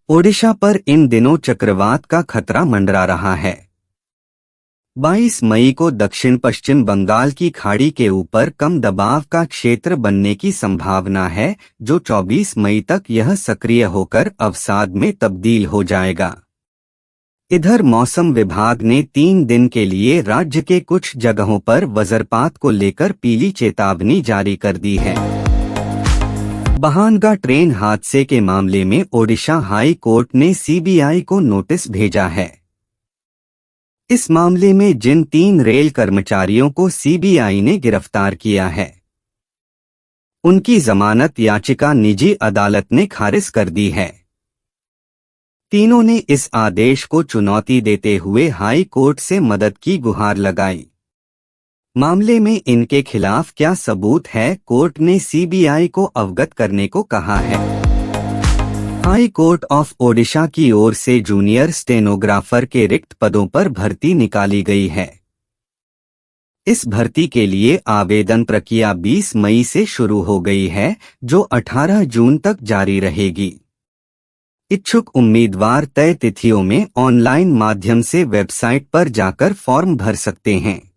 ओडिशा पर इन दिनों चक्रवात का खतरा मंडरा रहा है। 22 मई को दक्षिण पश्चिम बंगाल की खाड़ी के ऊपर कम दबाव का क्षेत्र बनने की संभावना है, जो 24 मई तक यह सक्रिय होकर अवसाद में तब्दील हो जाएगा। इधर मौसम विभाग ने 3 दिन के लिए राज्य के कुछ जगहों पर वज्रपात को लेकर पीली चेतावनी जारी कर दी है। बहानगा ट्रेन हादसे के मामले में ओडिशा हाई कोर्ट ने सीबीआई को नोटिस भेजा है। इस मामले में जिन 3 रेल कर्मचारियों को सीबीआई ने गिरफ्तार किया है, उनकी जमानत याचिका निजी अदालत ने खारिज कर दी है। तीनों ने इस आदेश को चुनौती देते हुए हाई कोर्ट से मदद की गुहार लगाई। मामले में इनके खिलाफ क्या सबूत है, कोर्ट ने सीबीआई को अवगत करने को कहा है। हाई कोर्ट ऑफ ओडिशा की ओर से जूनियर स्टेनोग्राफर के रिक्त पदों पर भर्ती निकाली गई है। इस भर्ती के लिए आवेदन प्रक्रिया 20 मई से शुरू हो गई है, जो 18 जून तक जारी रहेगी। इच्छुक उम्मीदवार तय तिथियों में ऑनलाइन माध्यम से वेबसाइट पर जाकर फॉर्म भर सकते हैं।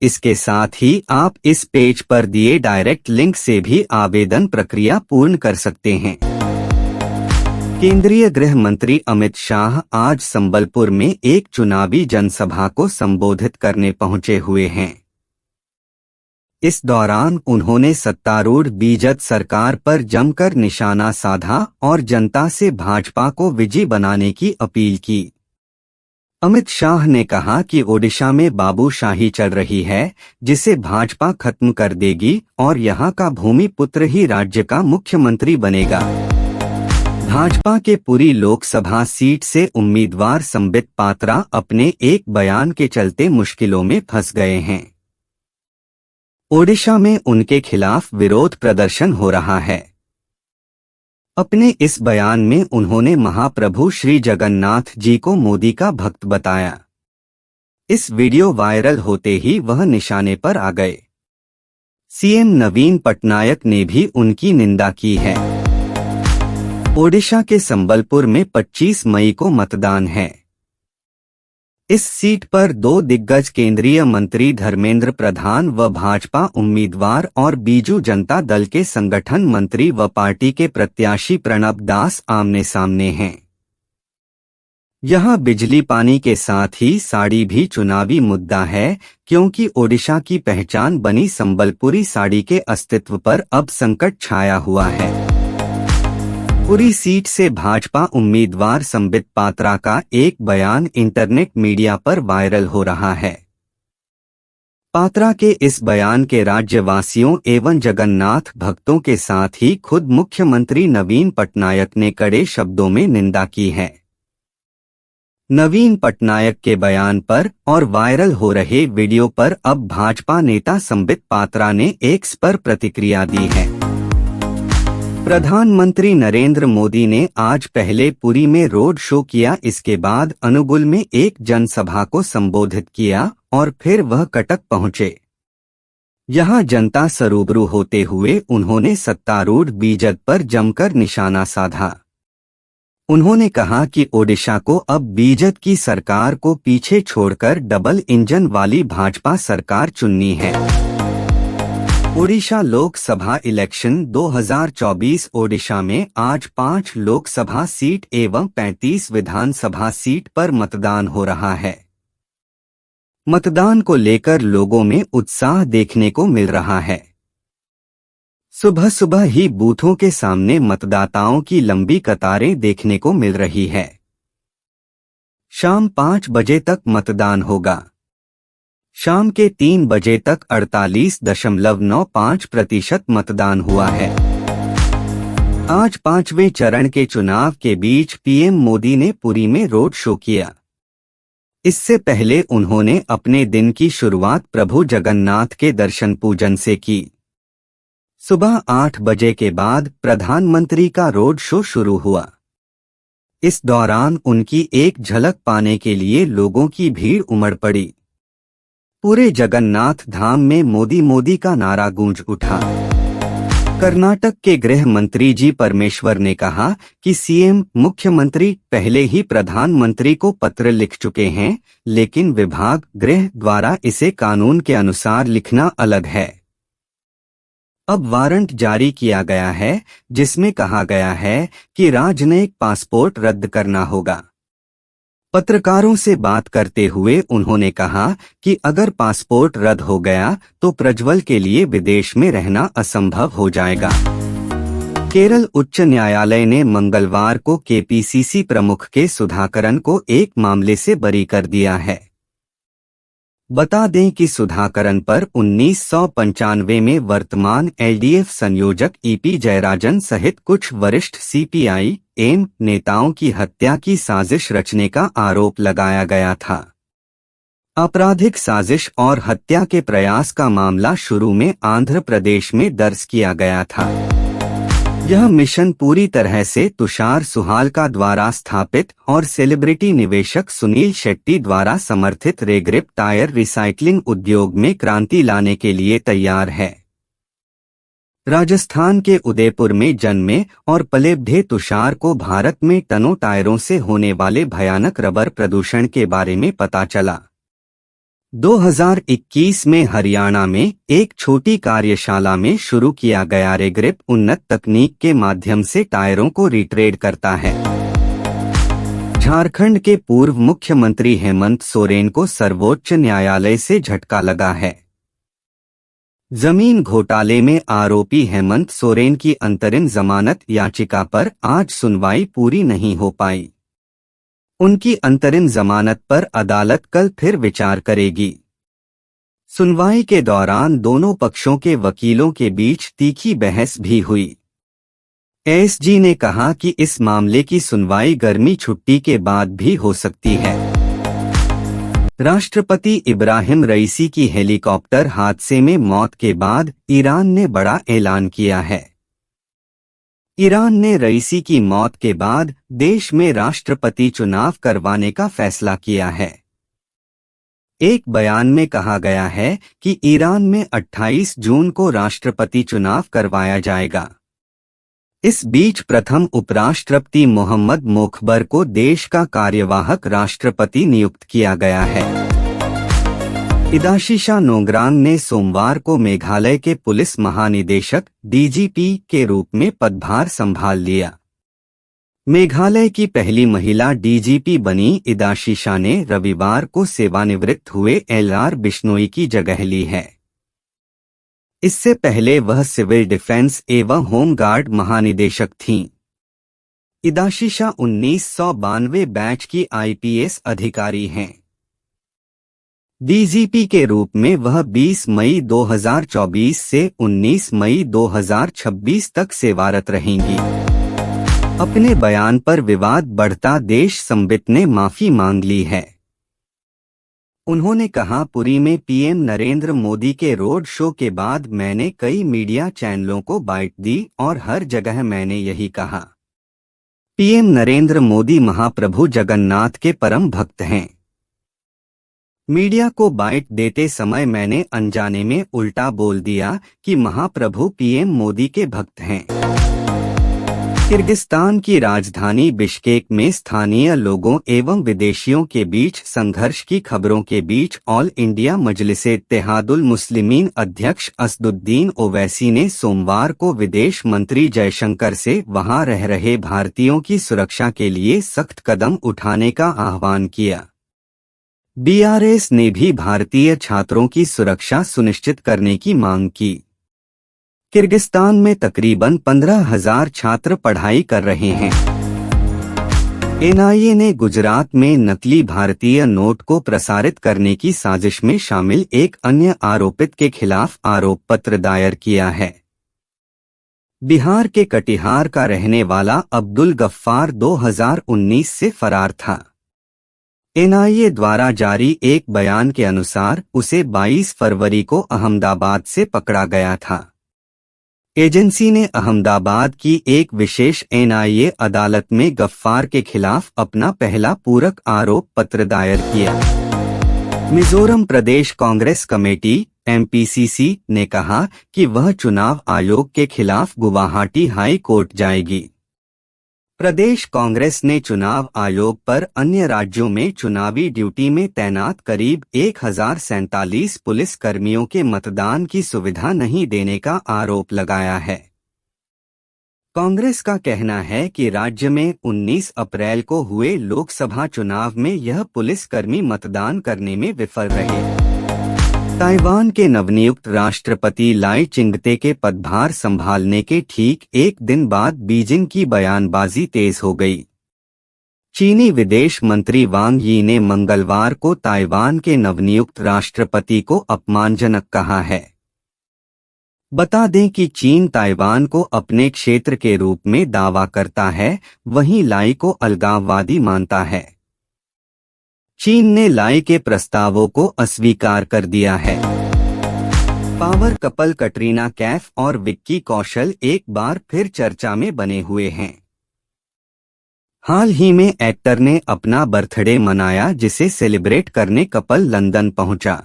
इसके साथ ही आप इस पेज पर दिए डायरेक्ट लिंक से भी आवेदन प्रक्रिया पूर्ण कर सकते हैं। केंद्रीय गृह मंत्री अमित शाह आज संबलपुर में एक चुनावी जनसभा को संबोधित करने पहुंचे हुए हैं। इस दौरान उन्होंने सत्तारूढ़ बीजेपी सरकार पर जमकर निशाना साधा और जनता से भाजपा को विजयी बनाने की अपील की। अमित शाह ने कहा कि ओडिशा में बाबूशाही चल रही है, जिसे भाजपा खत्म कर देगी और यहां का भूमिपुत्र ही राज्य का मुख्यमंत्री बनेगा। भाजपा के पुरी लोकसभा सीट से उम्मीदवार संबित पात्रा अपने एक बयान के चलते मुश्किलों में फंस गए हैं। ओडिशा में उनके खिलाफ विरोध प्रदर्शन हो रहा है। अपने इस बयान में उन्होंने महाप्रभु श्री जगन्नाथ जी को मोदी का भक्त बताया। इस वीडियो वायरल होते ही वह निशाने पर आ गए। सीएम नवीन पटनायक ने भी उनकी निंदा की है। ओडिशा के संबलपुर में 25 मई को मतदान है। इस सीट पर 2 दिग्गज केंद्रीय मंत्री धर्मेंद्र प्रधान व भाजपा उम्मीदवार और बीजू जनता दल के संगठन मंत्री व पार्टी के प्रत्याशी प्रणब दास आमने सामने हैं। यहां बिजली पानी के साथ ही साड़ी भी चुनावी मुद्दा है, क्योंकि ओडिशा की पहचान बनी संबलपुरी साड़ी के अस्तित्व पर अब संकट छाया हुआ है। पुरी सीट से भाजपा उम्मीदवार संबित पात्रा का एक बयान इंटरनेट मीडिया पर वायरल हो रहा है। पात्रा के इस बयान के राज्यवासियों एवं जगन्नाथ भक्तों के साथ ही खुद मुख्यमंत्री नवीन पटनायक ने कड़े शब्दों में निंदा की है। नवीन पटनायक के बयान पर और वायरल हो रहे वीडियो पर अब भाजपा नेता संबित पात्रा ने एक्स पर प्रतिक्रिया दी है। प्रधानमंत्री नरेंद्र मोदी ने आज पहले पुरी में रोड शो किया, इसके बाद अनुगुल में एक जनसभा को संबोधित किया और फिर वह कटक पहुंचे। यहां जनता से रूबरू होते हुए उन्होंने सत्तारूढ़ बीजेपी पर जमकर निशाना साधा। उन्होंने कहा कि ओडिशा को अब बीजेपी की सरकार को पीछे छोड़कर डबल इंजन वाली भाजपा सरकार चुननी है। ओडिशा लोकसभा इलेक्शन 2024 ओडिशा में आज 5 लोकसभा सीट एवं 35 विधानसभा सीट पर मतदान हो रहा है। मतदान को लेकर लोगों में उत्साह देखने को मिल रहा है। सुबह सुबह ही बूथों के सामने मतदाताओं की लंबी कतारें देखने को मिल रही है। शाम 5 बजे तक मतदान होगा। शाम के 3 बजे तक 48.95% मतदान हुआ है। आज 5वें चरण के चुनाव के बीच पीएम मोदी ने पुरी में रोड शो किया। इससे पहले उन्होंने अपने दिन की शुरुआत प्रभु जगन्नाथ के दर्शन पूजन से की। सुबह 8 बजे के बाद प्रधानमंत्री का रोड शो शुरू हुआ। इस दौरान उनकी एक झलक पाने के लिए लोगों की भीड़ उमड़ पड़ी। पूरे जगन्नाथ धाम में मोदी मोदी का नारा गूंज उठा। कर्नाटक के गृह मंत्री जी परमेश्वर ने कहा कि सीएम मुख्यमंत्री पहले ही प्रधानमंत्री को पत्र लिख चुके हैं, लेकिन विभाग गृह द्वारा इसे कानून के अनुसार लिखना अलग है। अब वारंट जारी किया गया है जिसमें कहा गया है कि राजनयिक पासपोर्ट रद्द करना होगा। पत्रकारों से बात करते हुए उन्होंने कहा कि अगर पासपोर्ट रद्द हो गया तो प्रज्वल के लिए विदेश में रहना असंभव हो जाएगा। केरल उच्च न्यायालय ने मंगलवार को केपीसीसी प्रमुख के सुधाकरन को एक मामले से बरी कर दिया है। बता दें कि सुधाकरन पर 1995 में वर्तमान एलडीएफ संयोजक ईपी जयराजन सहित कुछ वरिष्ठ सीपीआई एम नेताओं की हत्या की साजिश रचने का आरोप लगाया गया था। आपराधिक साजिश और हत्या के प्रयास का मामला शुरू में आंध्र प्रदेश में दर्ज किया गया था। यह मिशन पूरी तरह से तुषार सुहालका द्वारा स्थापित और सेलिब्रिटी निवेशक सुनील शेट्टी द्वारा समर्थित रेग्रिप टायर रिसाइक्लिंग उद्योग में क्रांति लाने के लिए तैयार है। राजस्थान के उदयपुर में जन्मे और पले बढ़े तुषार को भारत में टनों टायरों से होने वाले भयानक रबर प्रदूषण के बारे में पता चला। 2021 में हरियाणा में एक छोटी कार्यशाला में शुरू किया गया रेग्रिप उन्नत तकनीक के माध्यम से टायरों को रिट्रेड करता है। झारखंड के पूर्व मुख्यमंत्री हेमंत सोरेन को सर्वोच्च न्यायालय से झटका लगा है। जमीन घोटाले में आरोपी हेमंत सोरेन की अंतरिम जमानत याचिका पर आज सुनवाई पूरी नहीं हो पाई। उनकी अंतरिम जमानत पर अदालत कल फिर विचार करेगी। सुनवाई के दौरान दोनों पक्षों के वकीलों के बीच तीखी बहस भी हुई। एसजी ने कहा कि इस मामले की सुनवाई गर्मी छुट्टी के बाद भी हो सकती है। राष्ट्रपति इब्राहिम रईसी की हेलीकॉप्टर हादसे में मौत के बाद ईरान ने बड़ा ऐलान किया है। ईरान ने रईसी की मौत के बाद देश में राष्ट्रपति चुनाव करवाने का फैसला किया है। एक बयान में कहा गया है कि ईरान में 28 जून को राष्ट्रपति चुनाव करवाया जाएगा। इस बीच प्रथम उपराष्ट्रपति मोहम्मद मोखबर को देश का कार्यवाहक राष्ट्रपति नियुक्त किया गया है। इदाशीशा नोंगरांग ने सोमवार को मेघालय के पुलिस महानिदेशक डीजीपी के रूप में पदभार संभाल लिया। मेघालय की पहली महिला डीजीपी बनी इदाशीशा ने रविवार को सेवानिवृत्त हुए एलआर बिश्नोई की जगह ली है। इससे पहले वह सिविल डिफेंस एवं होमगार्ड महानिदेशक थीं। इदाशीशा 1992 बैच की आईपीएस अधिकारी हैं। डीजीपी के रूप में वह 20 मई 2024 से 19 मई 2026 तक सेवारत रहेंगी। अपने बयान पर विवाद बढ़ता देश संबित ने माफी मांग ली है। उन्होंने कहा, पुरी में पीएम नरेंद्र मोदी के रोड शो के बाद मैंने कई मीडिया चैनलों को बाइट दी और हर जगह मैंने यही कहा। पीएम नरेंद्र मोदी महाप्रभु जगन्नाथ के परम भक्त हैं। मीडिया को बाइट देते समय मैंने अनजाने में उल्टा बोल दिया कि महाप्रभु पीएम मोदी के भक्त हैं। किर्गिस्तान की राजधानी बिश्केक में स्थानीय लोगों एवं विदेशियों के बीच संघर्ष की खबरों के बीच ऑल इंडिया मजलिस-ए-इत्तेहादुल मुस्लिमीन अध्यक्ष असदुद्दीन ओवैसी ने सोमवार को विदेश मंत्री जयशंकर से वहां रह रहे भारतीयों की सुरक्षा के लिए सख्त कदम उठाने का आह्वान किया। बीआरएस ने भी भारतीय छात्रों की सुरक्षा सुनिश्चित करने की मांग की। किर्गिस्तान में तकरीबन 15,000 छात्र पढ़ाई कर रहे हैं। एनआईए ने गुजरात में नकली भारतीय नोट को प्रसारित करने की साजिश में शामिल एक अन्य आरोपित के खिलाफ आरोप पत्र दायर किया है। बिहार के कटिहार का रहने वाला अब्दुल गफ्फार 2019 से फरार था। एनआईए द्वारा जारी एक बयान के अनुसार उसे 22 फरवरी को अहमदाबाद से पकड़ा गया था। एजेंसी ने अहमदाबाद की एक विशेष एनआईए अदालत में गफ्फार के खिलाफ अपना पहला पूरक आरोप पत्र दायर किया। मिजोरम प्रदेश कांग्रेस कमेटी एमपीसीसी ने कहा कि वह चुनाव आयोग के खिलाफ गुवाहाटी हाई कोर्ट जाएगी। प्रदेश कांग्रेस ने चुनाव आयोग पर अन्य राज्यों में चुनावी ड्यूटी में तैनात करीब 1047 पुलिस कर्मियों के मतदान की सुविधा नहीं देने का आरोप लगाया है। कांग्रेस का कहना है कि राज्य में 19 अप्रैल को हुए लोकसभा चुनाव में यह पुलिसकर्मी मतदान करने में विफल रहे। ताइवान के नवनियुक्त राष्ट्रपति लाई चिंगते के पदभार संभालने के ठीक एक दिन बाद बीजिंग की बयानबाजी तेज हो गई। चीनी विदेश मंत्री वांग यी ने मंगलवार को ताइवान के नवनियुक्त राष्ट्रपति को अपमानजनक कहा है। बता दें कि चीन ताइवान को अपने क्षेत्र के रूप में दावा करता है, वहीं लाई को अलगाववादी मानता है। चीन ने लाई के प्रस्तावों को अस्वीकार कर दिया है। पावर कपल कटरीना कैफ और विक्की कौशल एक बार फिर चर्चा में बने हुए हैं। हाल ही में एक्टर ने अपना बर्थडे मनाया, जिसे सेलिब्रेट करने कपल लंदन पहुंचा।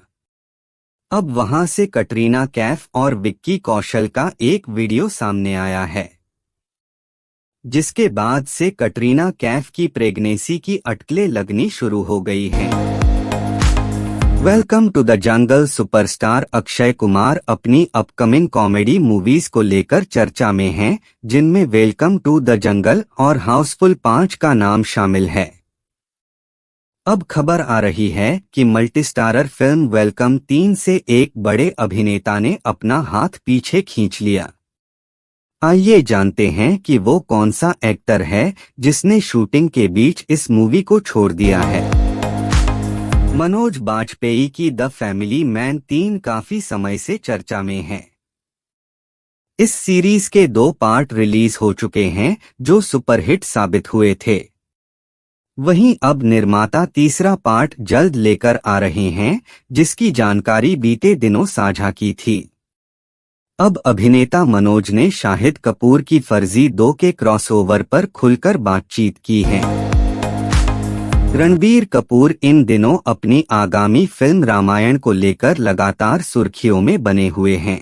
अब वहां से कटरीना कैफ और विक्की कौशल का एक वीडियो सामने आया है, जिसके बाद से कटरीना कैफ की प्रेगनेंसी की अटकलें लगनी शुरू हो गई हैं। Welcome to the jungle superstar Akshay Kumar अपनी अपकमिंग कॉमेडी मूवीज को लेकर चर्चा में हैं, जिनमें वेलकम टू द जंगल और हाउसफुल 5 का नाम शामिल है। अब खबर आ रही है कि मल्टीस्टारर फिल्म वेलकम 3 से एक बड़े अभिनेता ने अपना हाथ पीछे खींच लिया। आइए जानते हैं कि वो कौन सा एक्टर है जिसने शूटिंग के बीच इस मूवी को छोड़ दिया है। मनोज बाजपेयी की द फैमिली मैन 3 काफी समय से चर्चा में है। इस सीरीज के 2 पार्ट रिलीज हो चुके हैं, जो सुपरहिट साबित हुए थे। वहीं अब निर्माता तीसरा पार्ट जल्द लेकर आ रहे हैं, जिसकी जानकारी बीते दिनों साझा की थी। अब अभिनेता मनोज ने शाहिद कपूर की फर्जी 2 के क्रॉसओवर पर खुलकर बातचीत की है। रणबीर कपूर इन दिनों अपनी आगामी फिल्म रामायण को लेकर लगातार सुर्खियों में बने हुए हैं।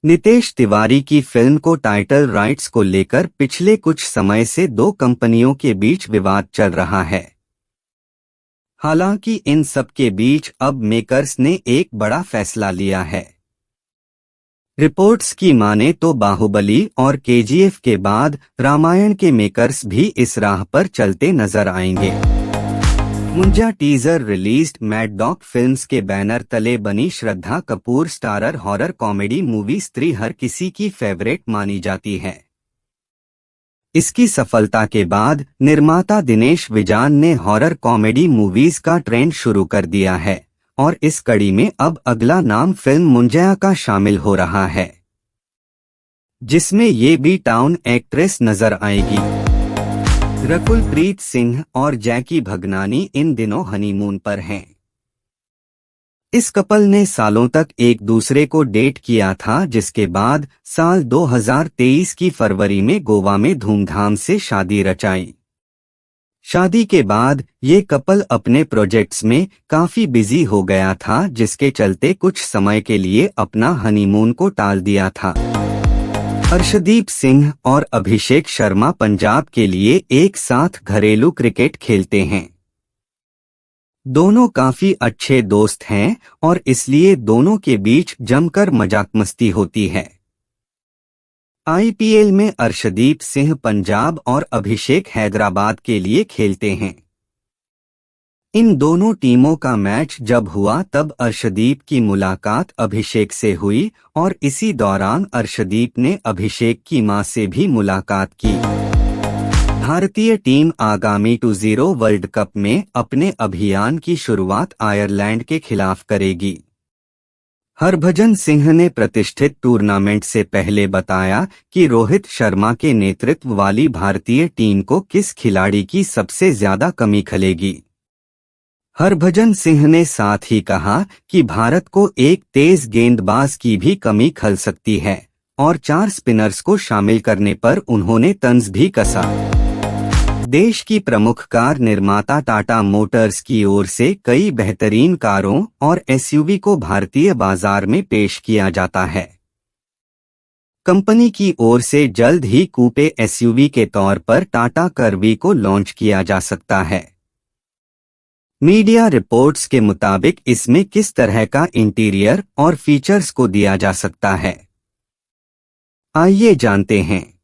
नितेश तिवारी की फिल्म को टाइटल राइट्स को लेकर पिछले कुछ समय से 2 कंपनियों के बीच विवाद चल रहा है। हालांकि इन सब के बीच अब मेकर्स ने एक बड़ा फैसला लिया है। रिपोर्ट्स की माने तो बाहुबली और केजीएफ के बाद रामायण के मेकर्स भी इस राह पर चलते नजर आएंगे। Munjya teaser released Maddock films के बैनर तले बनी Shraddha Kapoor starrer horror comedy movie Stree हर किसी की फेवरेट मानी जाती है। इसकी सफलता के बाद निर्माता दिनेश विजान ने हॉरर कॉमेडी मूवीज का ट्रेंड शुरू कर दिया है और इस कड़ी में अब अगला नाम फिल्म मुंजा का शामिल हो रहा है, जिसमें ये बी टाउन एक्ट्रेस नजर आएगी। रकुलप्रीत सिंह और जैकी भगनानी इन दिनों हनीमून पर हैं। इस कपल ने सालों तक एक दूसरे को डेट किया था, जिसके बाद साल 2023 की फरवरी में गोवा में धूमधाम से शादी रचाई। शादी के बाद ये कपल अपने प्रोजेक्ट्स में काफी बिजी हो गया था, जिसके चलते कुछ समय के लिए अपना हनीमून को टाल दिया था। अर्शदीप सिंह और अभिषेक शर्मा पंजाब के लिए एक साथ घरेलू क्रिकेट खेलते हैं। दोनों काफी अच्छे दोस्त हैं और इसलिए दोनों के बीच जमकर मजाक मस्ती होती है। आईपीएल में अर्शदीप सिंह पंजाब और अभिषेक हैदराबाद के लिए खेलते हैं। इन दोनों टीमों का मैच जब हुआ तब अर्शदीप की मुलाकात अभिषेक से हुई और इसी दौरान अर्शदीप ने अभिषेक की मां से भी मुलाकात की। भारतीय टीम आगामी 20 वर्ल्ड कप में अपने अभियान की शुरुआत आयरलैंड के खिलाफ करेगी। हरभजन सिंह ने प्रतिष्ठित टूर्नामेंट से पहले बताया कि रोहित शर्मा के नेतृत्व वाली भारतीय टीम को किस खिलाड़ी की सबसे ज्यादा कमी खलेगी। हरभजन सिंह ने साथ ही कहा कि भारत को एक तेज गेंदबाज की भी कमी खल सकती है और 4 स्पिनर्स को शामिल करने पर उन्होंने तंज भी कसा। देश की प्रमुख कार निर्माता टाटा मोटर्स की ओर से कई बेहतरीन कारों और एसयूवी को भारतीय बाजार में पेश किया जाता है। कंपनी की ओर से जल्द ही कूपे एसयूवी के तौर पर टाटा कर्वी को लॉन्च किया जा सकता है। मीडिया रिपोर्ट्स के मुताबिक इसमें किस तरह का इंटीरियर और फीचर्स को दिया जा सकता है, आइए जानते हैं।